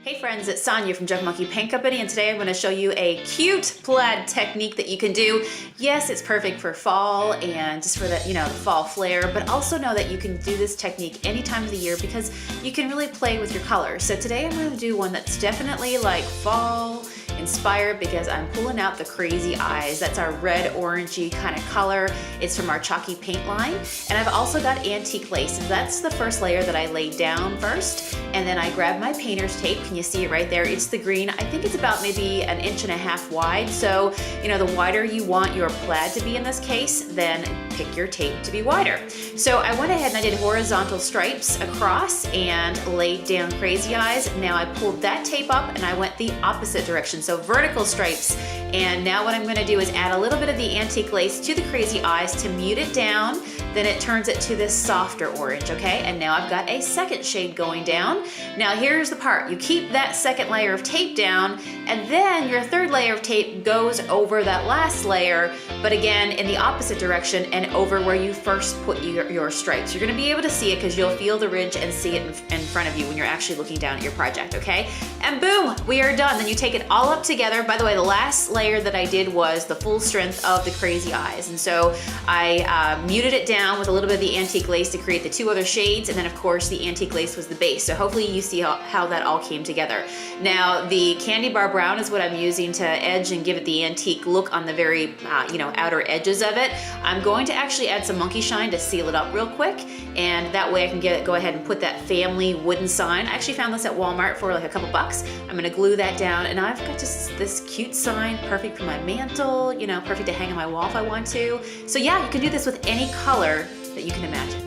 Hey friends, it's Sonia from Junk Monkey Paint Company, and today I'm going to show you a cute plaid technique that you can do. Yes, it's perfect for fall and just for the, the fall flair, but also know that you can do this technique any time of the year because you can really play with your colors. So today I'm going to do one that's definitely like fall inspired because I'm pulling out the crazy eyes. That's our red orangey kind of color. It's from our chalky paint line. And I've also got antique lace. So that's the first layer that I laid down first. And then I grabbed my painter's tape. Can you see it right there? It's the green. I think it's about maybe 1.5 inches wide. So, the wider you want your plaid to be in this case, then pick your tape to be wider. So I went ahead and I did horizontal stripes across and laid down crazy eyes. Now I pulled that tape up and I went the opposite direction. So vertical stripes. And now what I'm going to do is add a little bit of the antique lace to the crazy eyes to mute it down. Then it turns it to this softer orange, okay? And now I've got a second shade going down. Now here's the part. You keep that second layer of tape down, and then your third layer of tape goes over that last layer, but again, in the opposite direction and over where you first put your stripes. You're gonna be able to see it because you'll feel the ridge and see it in front of you when you're actually looking down at your project, okay? And boom, we are done. Then you take it all up together. By the way, the last layer that I did was the full strength of the crazy eyes. And so I muted it down with a little bit of the antique lace to create the two other shades. And then of course the antique lace was the base. So hopefully you see how that all came together. Now the candy bar brown is what I'm using to edge and give it the antique look on the very, outer edges of it. I'm going to actually add some monkey shine to seal it up real quick. And that way I can go ahead and put that family wooden sign. I actually found this at Walmart for like a couple bucks. I'm gonna glue that down and I've got just this cute sign, perfect for my mantle, perfect to hang on my wall if I want to. So yeah, you can do this with any color that you can imagine.